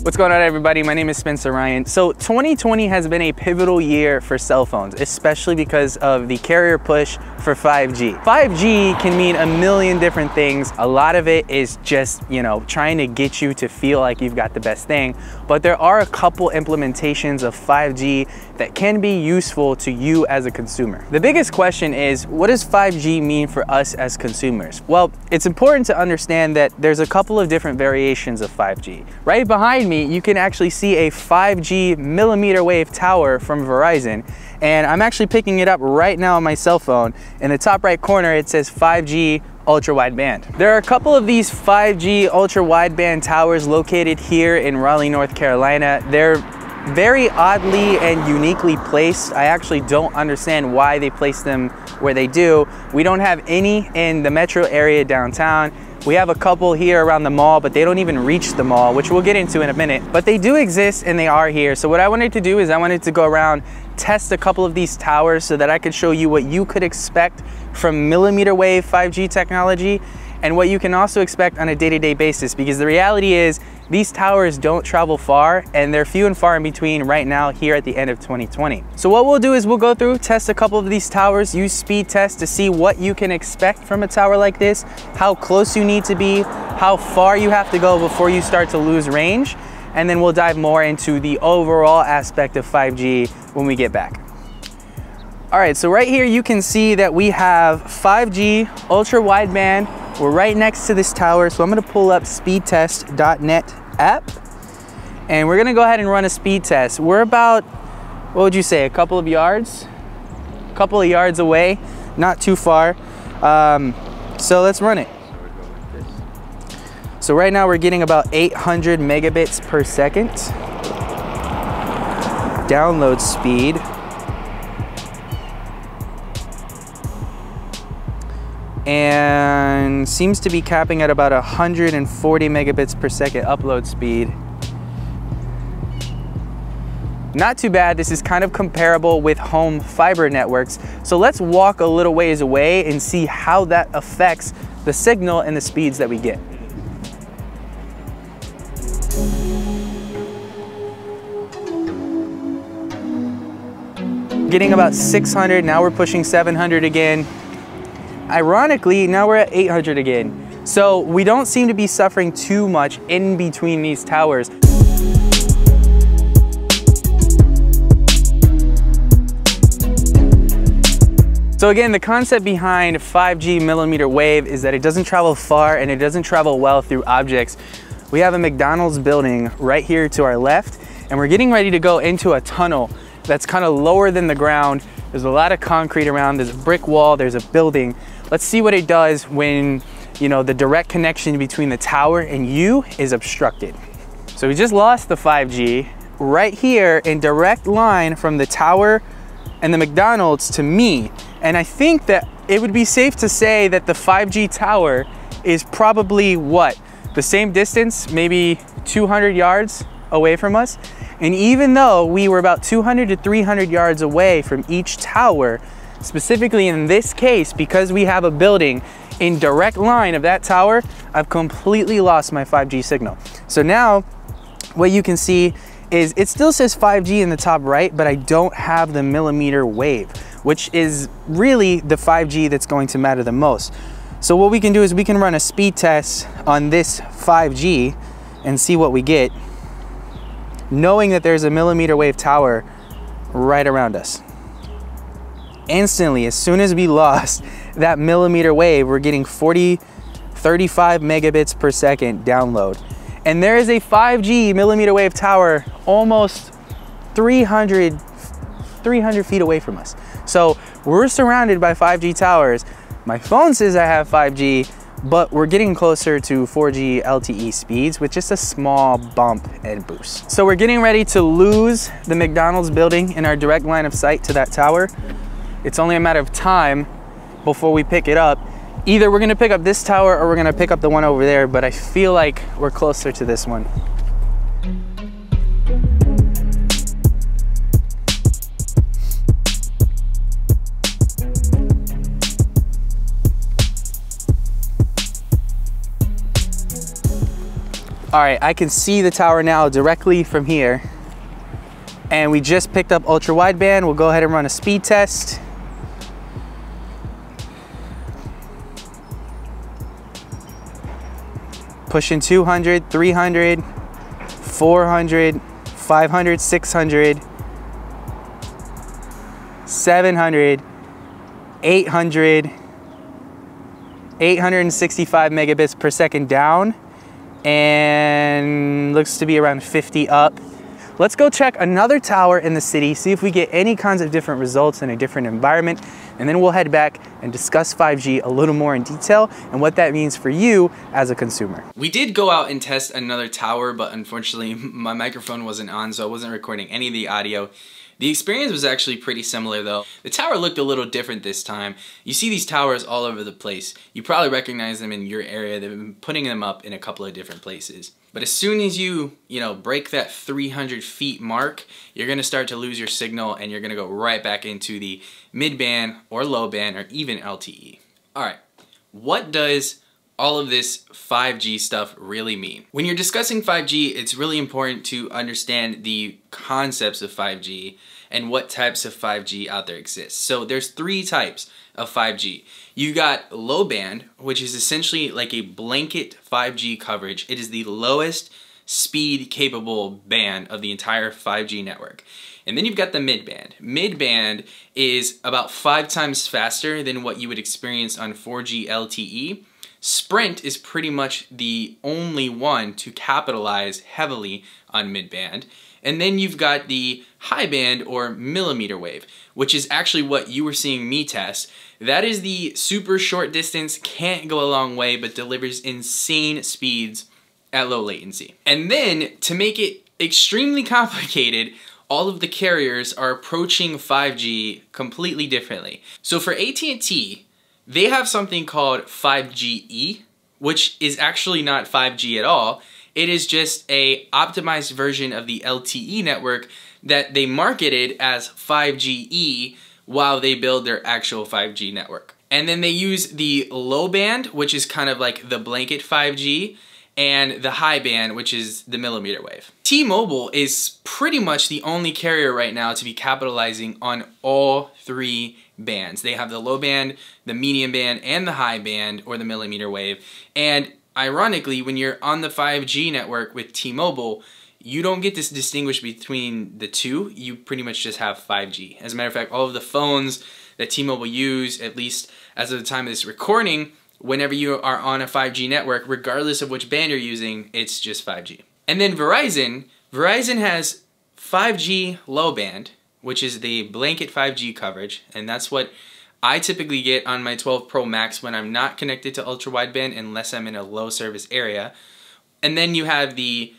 What's going on, everybody? My name is Spencer Ryan. So 2020 has been a pivotal year for cell phones, especially because of the carrier push for 5G. 5G can mean a million different things. A lot of it is just, trying to get you to feel like you've got the best thing. But there are a couple implementations of 5G that can be useful to you as a consumer. The biggest question is, what does 5G mean for us as consumers? Well, it's important to understand that there's a couple of different variations of 5G. Right behind me, you can actually see a 5G millimeter wave tower from Verizon, and I'm actually picking it up right now on my cell phone. In the top right corner, it says 5G ultra wideband. There are a couple of these 5G ultra wideband towers located here in Raleigh, North Carolina. They're very oddly and uniquely placed. I actually don't understand why they place them where they do. We don't have any in the metro area downtown. We have a couple here around the mall, but they don't even reach the mall, which we'll get into in a minute. But they do exist and they are here. So what I wanted to do is I wanted to go around, test a couple of these towers so that I could show you what you could expect from millimeter wave 5G technology and what you can also expect on a day-to-day basis, because the reality is these towers don't travel far and they're few and far in between right now here at the end of 2020. So what we'll do is we'll go through, test a couple of these towers, use speed tests to see what you can expect from a tower like this, how close you need to be, how far you have to go before you start to lose range, and then we'll dive more into the overall aspect of 5G when we get back. All right, so right here you can see that we have 5G ultra wideband. We're right next to this tower, so I'm gonna pull up speedtest.net app, and we're gonna go ahead and run a speed test. We're about, what would you say, a couple of yards? A couple of yards away, not too far. So let's run it. So right now we're getting about 800 megabits per second. Download speed. And seems to be capping at about 140 megabits per second upload speed. Not too bad. This is kind of comparable with home fiber networks. So let's walk a little ways away and see how that affects the signal and the speeds that we get. Getting about 600, now we're pushing 700 again. Ironically, now we're at 800 again. So we don't seem to be suffering too much in between these towers. So again, the concept behind 5G millimeter wave is that it doesn't travel far and it doesn't travel well through objects. We have a McDonald's building right here to our left, and we're getting ready to go into a tunnel that's kind of lower than the ground. There's a lot of concrete around, there's a brick wall, there's a building. Let's see what it does when, the direct connection between the tower and you is obstructed. So we just lost the 5G right here in direct line from the tower and the McDonald's to me. And I think that it would be safe to say that the 5G tower is probably what? The same distance, maybe 200 yards away from us. And even though we were about 200 to 300 yards away from each tower, specifically in this case, because we have a building in direct line of that tower, I've completely lost my 5G signal. So now what you can see is it still says 5G in the top right, but I don't have the millimeter wave, which is really the 5G that's going to matter the most. So what we can do is we can run a speed test on this 5G and see what we get, knowing that there's a millimeter wave tower right around us. Instantly, as soon as we lost that millimeter wave, we're getting 35 megabits per second download. And there is a 5G millimeter wave tower almost 300 feet away from us. So we're surrounded by 5G towers. My phone says I have 5G, but we're getting closer to 4G LTE speeds with just a small bump and boost. So we're getting ready to lose the McDonald's building in our direct line of sight to that tower. It's only a matter of time before we pick it up. Either we're gonna pick up this tower or we're gonna pick up the one over there, but I feel like we're closer to this one. All right, I can see the tower now directly from here. And we just picked up ultra wideband. We'll go ahead and run a speed test. Pushing 200, 300, 400, 500, 600, 700, 800, 865 megabits per second down, and looks to be around 50 up. Let's go check another tower in the city, see if we get any kinds of different results in a different environment, and then we'll head back and discuss 5G a little more in detail and what that means for you as a consumer. We did go out and test another tower, but unfortunately my microphone wasn't on, so I wasn't recording any of the audio. The experience was actually pretty similar though. The tower looked a little different this time. You see these towers all over the place. You probably recognize them in your area. They've been putting them up in a couple of different places. But as soon as you break that 300 feet mark, you're gonna start to lose your signal and you're gonna go right back into the mid-band or low-band or even LTE. All right, what does all of this 5G stuff really mean? When you're discussing 5G, it's really important to understand the concepts of 5G and what types of 5G out there exist. So there's 3 types of 5G. You got low band, which is essentially like a blanket 5G coverage. It is the lowest speed capable band of the entire 5G network. And then you've got the mid-band. Mid-band is about 5 times faster than what you would experience on 4G LTE. Sprint is pretty much the only one to capitalize heavily on mid-band. And then you've got the high band or millimeter wave, which is actually what you were seeing me test. That is the super short distance, can't go a long way, but delivers insane speeds at low latency. And then to make it extremely complicated, all of the carriers are approaching 5G completely differently. So for AT&T, they have something called 5GE, which is actually not 5G at all. It is just a optimized version of the LTE network that they marketed as 5GE while they build their actual 5G network. And then they use the low band, which is kind of like the blanket 5G, and the high band, which is the millimeter wave. T-Mobile is pretty much the only carrier right now to be capitalizing on all 3 bands. They have the low band, the medium band, and the high band, or the millimeter wave. And ironically, when you're on the 5G network with T-Mobile, you don't get to distinguish between the two. You pretty much just have 5G. As a matter of fact, all of the phones that T-Mobile use, at least as of the time of this recording, whenever you are on a 5G network, regardless of which band you're using, it's just 5G. And then Verizon has 5G low band, which is the blanket 5G coverage, and that's what I typically get on my 12 Pro Max when I'm not connected to ultra wideband unless I'm in a low service area. And then you have the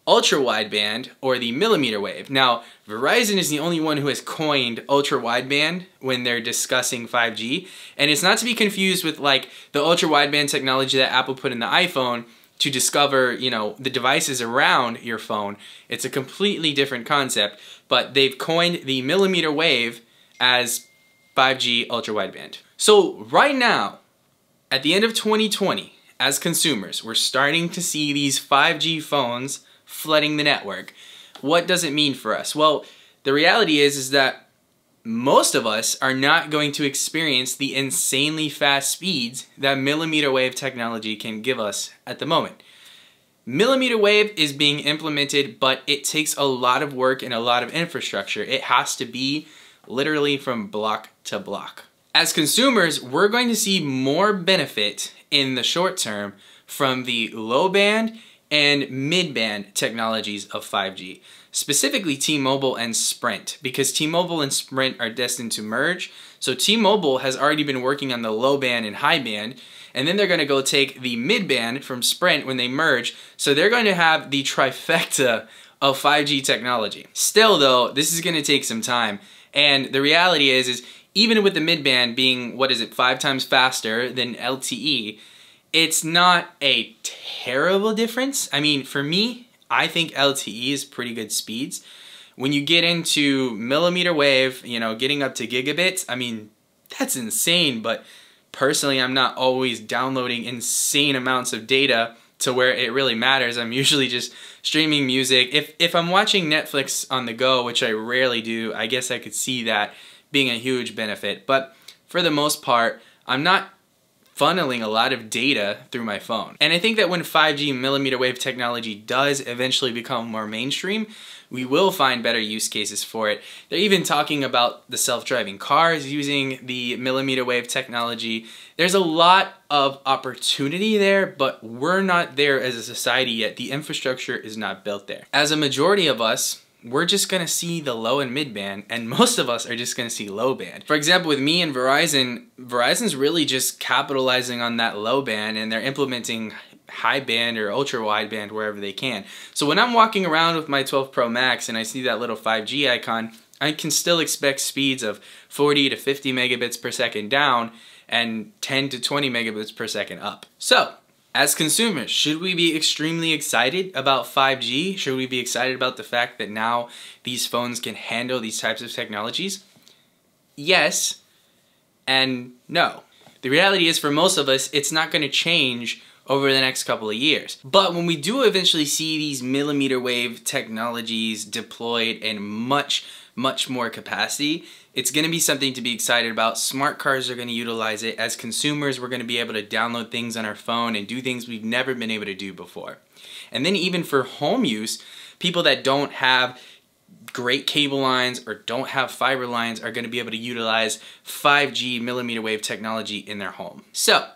ultra wideband or the millimeter wave. Now, Verizon is the only one who has coined ultra wideband when they're discussing 5G, and it's not to be confused with like the ultra wideband technology that Apple put in the iPhone to discover, the devices around your phone. It's a completely different concept, but they've coined the millimeter wave as 5G ultra wideband. So right now, at the end of 2020, as consumers, we're starting to see these 5G phones flooding the network. What does it mean for us? Well, the reality is that most of us are not going to experience the insanely fast speeds that millimeter wave technology can give us at the moment. Millimeter wave is being implemented, but it takes a lot of work and a lot of infrastructure. It has to be literally from block to block. As consumers, we're going to see more benefit in the short term from the low band and mid-band technologies of 5G, specifically T-Mobile and Sprint, because T-Mobile and Sprint are destined to merge. So T-Mobile has already been working on the low band and high band, and then they're going to go take the mid-band from Sprint when they merge, so they're going to have the trifecta of 5G technology. Still though, this is going to take some time, and the reality is even with the mid-band being, 5 times faster than LTE, it's not a terrible difference. I mean, for me, I think LTE is pretty good speeds. When you get into millimeter wave, getting up to gigabits, I mean, that's insane, but personally, I'm not always downloading insane amounts of data to where it really matters. I'm usually just streaming music. If I'm watching Netflix on the go, which I rarely do, I guess I could see that being a huge benefit. But for the most part, I'm not funneling a lot of data through my phone. And I think that when 5G millimeter wave technology does eventually become more mainstream, we will find better use cases for it. They're even talking about the self-driving cars using the millimeter wave technology. There's a lot of opportunity there, but we're not there as a society yet. The infrastructure is not built there. As a majority of us, we're just gonna see the low and mid band, and most of us are just gonna see low band. For example, with me and Verizon, Verizon's really just capitalizing on that low band, and they're implementing high band or ultra wideband wherever they can. So when I'm walking around with my 12 Pro Max and I see that little 5G icon, I can still expect speeds of 40 to 50 megabits per second down and 10 to 20 megabits per second up. So, as consumers, should we be extremely excited about 5G? Should we be excited about the fact that now these phones can handle these types of technologies? Yes and no. The reality is, for most of us, it's not going to change over the next couple of years. But when we do eventually see these millimeter wave technologies deployed in much more capacity, it's going to be something to be excited about. Smart cars are going to utilize it. As consumers, we're going to be able to download things on our phone and do things we've never been able to do before. And then even for home use, people that don't have great cable lines or don't have fiber lines are going to be able to utilize 5G millimeter wave technology in their home. So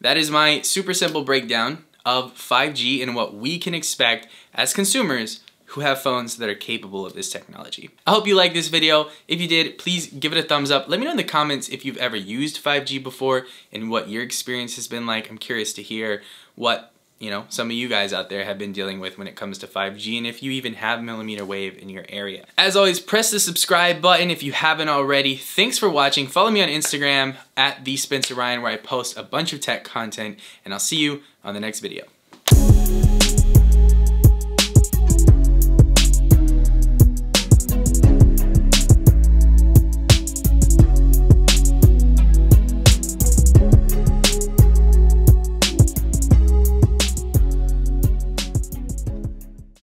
that is my super simple breakdown of 5G and what we can expect as consumers who have phones that are capable of this technology. I hope you liked this video. If you did, please give it a thumbs up. Let me know in the comments if you've ever used 5G before and what your experience has been like. I'm curious to hear what, some of you guys out there have been dealing with when it comes to 5G, and if you even have millimeter wave in your area. As always, press the subscribe button if you haven't already. Thanks for watching. Follow me on Instagram at @TheSpencerRyan, where I post a bunch of tech content, and I'll see you on the next video.